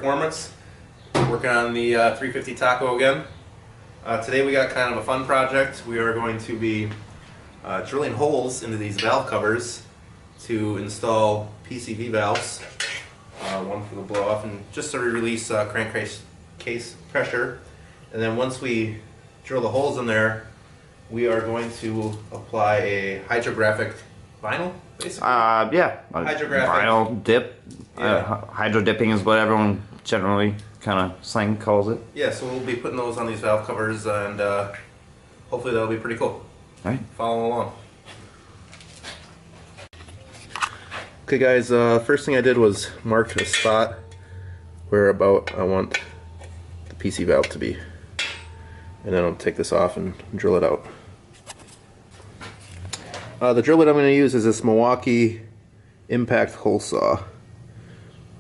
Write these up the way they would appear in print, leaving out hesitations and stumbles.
Performance, working on the 350 Taco again. Today we got kind of a fun project. We are going to be drilling holes into these valve covers to install PCV valves, one for the blow off and just to release crankcase pressure. And then once we drill the holes in there, we are going to apply a hydrographic vinyl, basically. Yeah. Hydrographic. Vinyl dip. Yeah. Hydro dipping is what everyone generally kind of slang calls it. Yeah, so we'll be putting those on these valve covers, and hopefully that'll be pretty cool. All right. Follow along. Okay guys, first thing I did was mark a spot where about I want the PC valve to be. And then I'll take this off and drill it out. The drill bit I'm going to use is this Milwaukee Impact hole saw.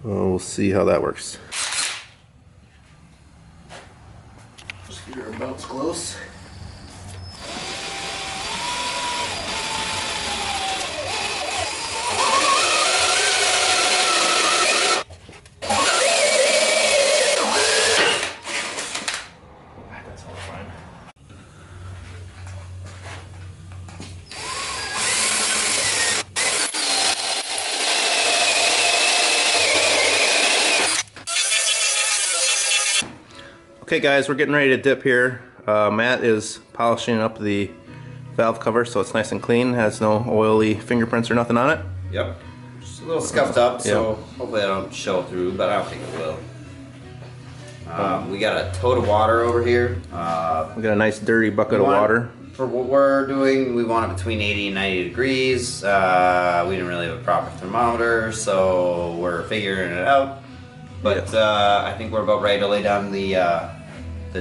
We'll see how that works. Just get her about close. That's all fine. Okay guys, we're getting ready to dip here. Matt is polishing up the valve cover so it's nice and clean, has no oily fingerprints or nothing on it. Yep. Just a little scuffed up, so hopefully I don't show through, but I don't think it will. We got a tote of water over here. We got a nice dirty bucket of water. For what we're doing, we want it between 80 and 90 degrees. We didn't really have a proper thermometer, so we're figuring it out. But I think we're about ready to lay down the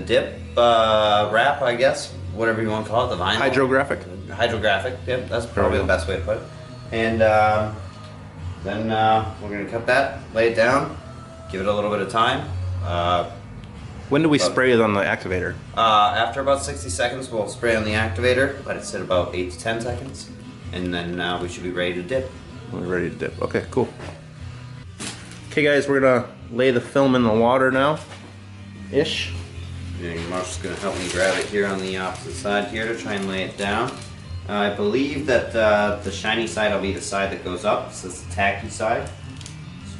dip wrap, I guess, whatever you want to call it, the vinyl. Hydrographic. Hydrographic, yep, that's probably the best way to put it. And then we're going to cut that, lay it down, give it a little bit of time. When do we spray it on the activator? After about 60 seconds, we'll spray on the activator, let it sit about 8 to 10 seconds, and then we should be ready to dip. We're ready to dip. Okay, cool. Okay guys, we're going to lay the film in the water now. Ish. Yeah, Marshall's going to help me grab it here on the opposite side here to try and lay it down. I believe that the shiny side will be the side that goes up, so it's the tacky side. So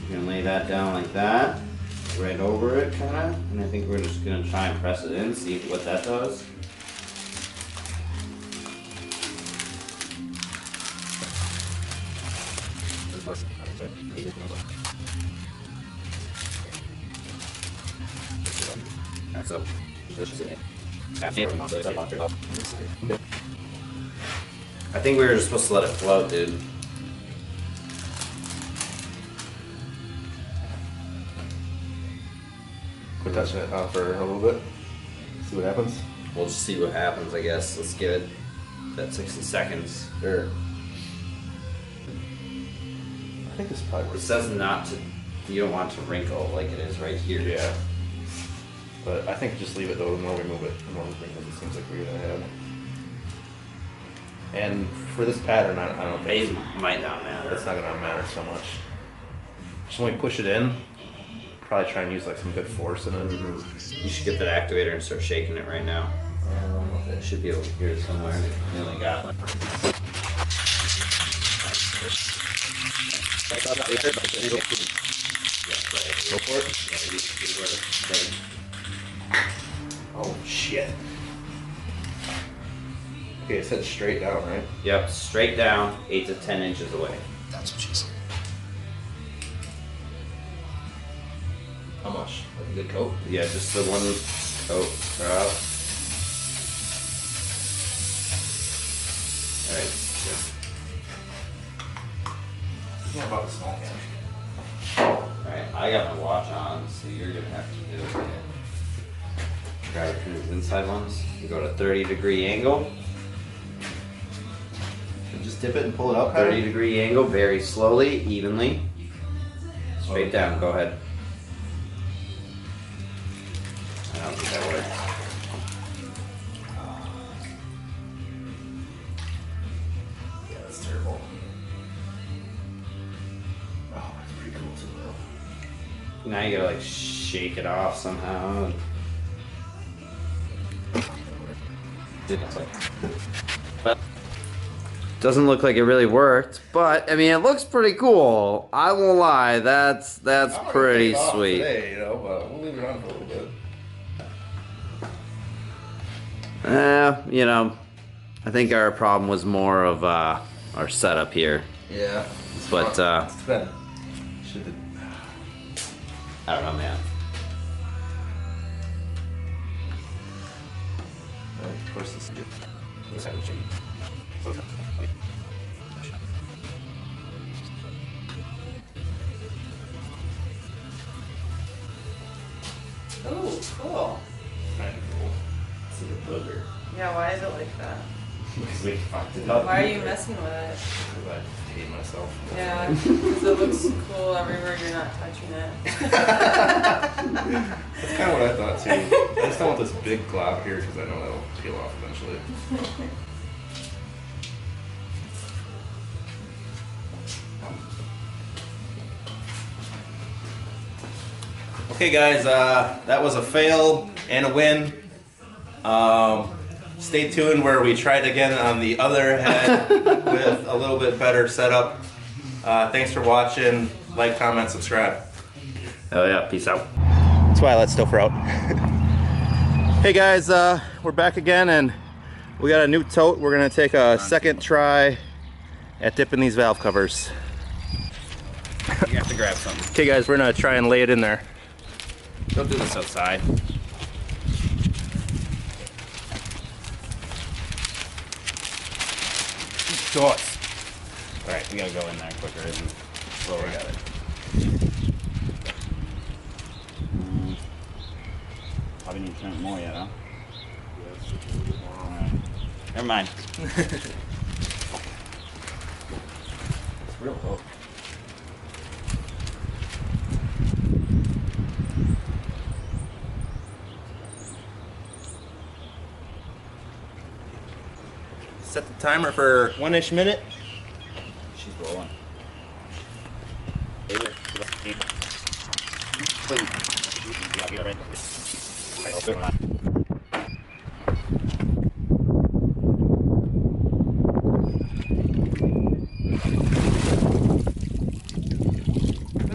we're going to lay that down like that, right over it kind of, and I think we're just going to try and press it in, see what that does. So, I think we were just supposed to let it float, dude. We're touching it for a little bit. See what happens. We'll just see what happens, I guess. Let's give it that 60 seconds. Sure. I think this probably It works. says not to, you don't want it to wrinkle like it is right here. Yeah. But I think just leave it though, the more we move it, the more wrinkles it seems like we're gonna have. And for this pattern, I don't think It might not matter. it's not gonna matter so much. Just when we push it in, probably try and use like some good force in it. You should get that activator and start shaking it right now. It should be over here somewhere. We only got one. Go for it. Oh shit. Okay, it said straight down, right? Yep, straight down, 8 to 10 inches away. That's what she said. How much? Like a good coat? Yeah, just the one coat. Alright. Yeah, about a small can. Alright, I got my watch on, so you're gonna have to do it. Grab it from these inside ones. You go to 30-degree angle. And just dip it and pull it out. 30-degree angle, very slowly, evenly. Straight down, go ahead. I don't think that works. Yeah, that's terrible. Oh, that's pretty cool too, though. Now you gotta like shake it off somehow. But doesn't look like it really worked, but I mean it looks pretty cool. I won't lie, that's pretty sweet. Today, you know, but we'll leave it on for a little bit. You know, I think our problem was more of our setup here. Yeah. But It's been. Should I don't know, man. of course this is Oh, cool. kind of cool. It's like a booger. Yeah, why is it like that? Because we fucked it up. Why are you messing with it? Because I hate myself. Yeah, because it looks cool everywhere you're not touching it. That's kind of what I thought too. I just don't want this big glob here because I know that'll peel off eventually. Okay guys, that was a fail and a win. Stay tuned where we try it again on the other head with a little bit better setup. Thanks for watching. Like, comment, subscribe. Oh yeah, peace out. Twilight still for out. Hey guys, we're back again and we got a new tote. We're gonna take a second try at dipping these valve covers. You have to grab something. Okay guys, we're gonna try and lay it in there. Don't do this outside. Dots. Alright, we gotta go in there quicker and slower. Got it. Probably need to turn it more yet, huh? Alright. Never mind. It's real low. Set the timer for 1-ish minute. She's rolling. Better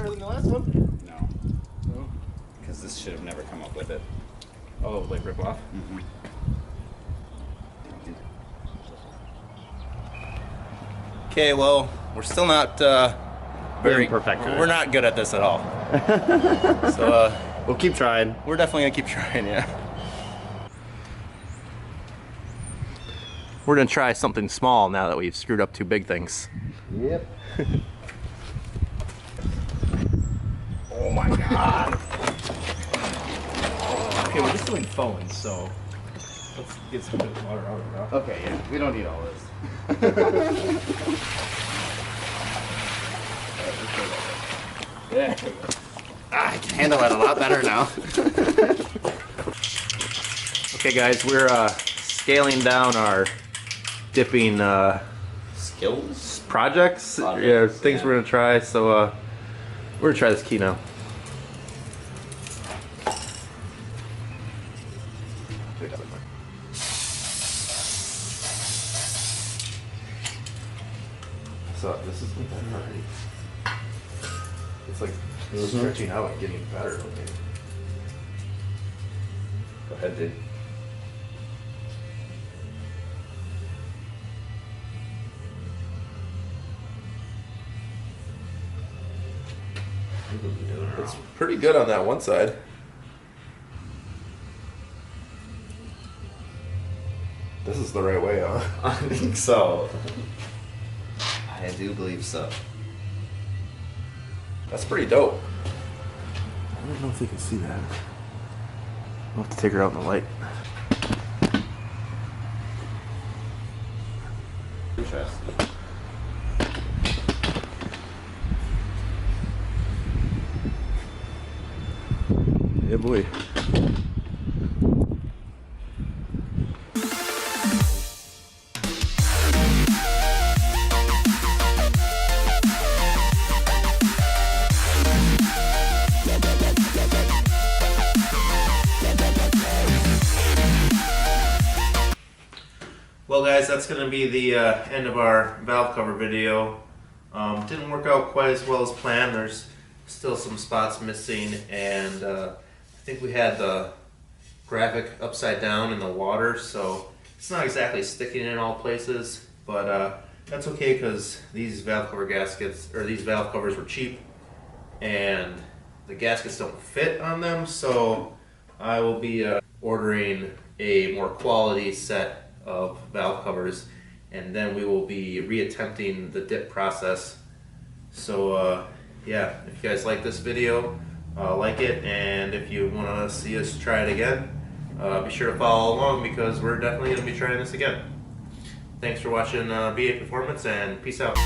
than the last one. No. Because this should have never come up with it. Oh, like rip off? Okay, well, we're still not very perfect at it. We're not good at this at all. So We'll keep trying. we're definitely gonna keep trying, yeah. We're gonna try something small now that we've screwed up two big things. Yep. Oh my god. Okay, we're just doing phones, so let's get some good water out of it. Huh? Okay, yeah. We don't need all this. Yeah. I can handle it a lot better now. Okay guys, we're scaling down our dipping Skills? projects. Yeah, things we're gonna try. So we're gonna try this key now. So this is better already. It's like stretching out and getting better looking. Go ahead, dude. It's pretty good on that one side. This is the right way, huh? I think so. I do believe so. That's pretty dope. I don't know if you can see that. I'll have to take her out in the light. Interesting. Yeah, boy. Well guys, that's going to be the end of our valve cover video. Didn't work out quite as well as planned. There's still some spots missing, and I think we had the graphic upside down in the water, so it's not exactly sticking in all places, but that's okay because these valve cover gaskets, or these valve covers, were cheap and the gaskets don't fit on them, so I will be ordering a more quality set of valve covers, and then we will be reattempting the dip process. So yeah, if you guys like this video, like it, and if you want to see us try it again, be sure to follow along because we're definitely going to be trying this again. Thanks for watching BA Performance, and peace out.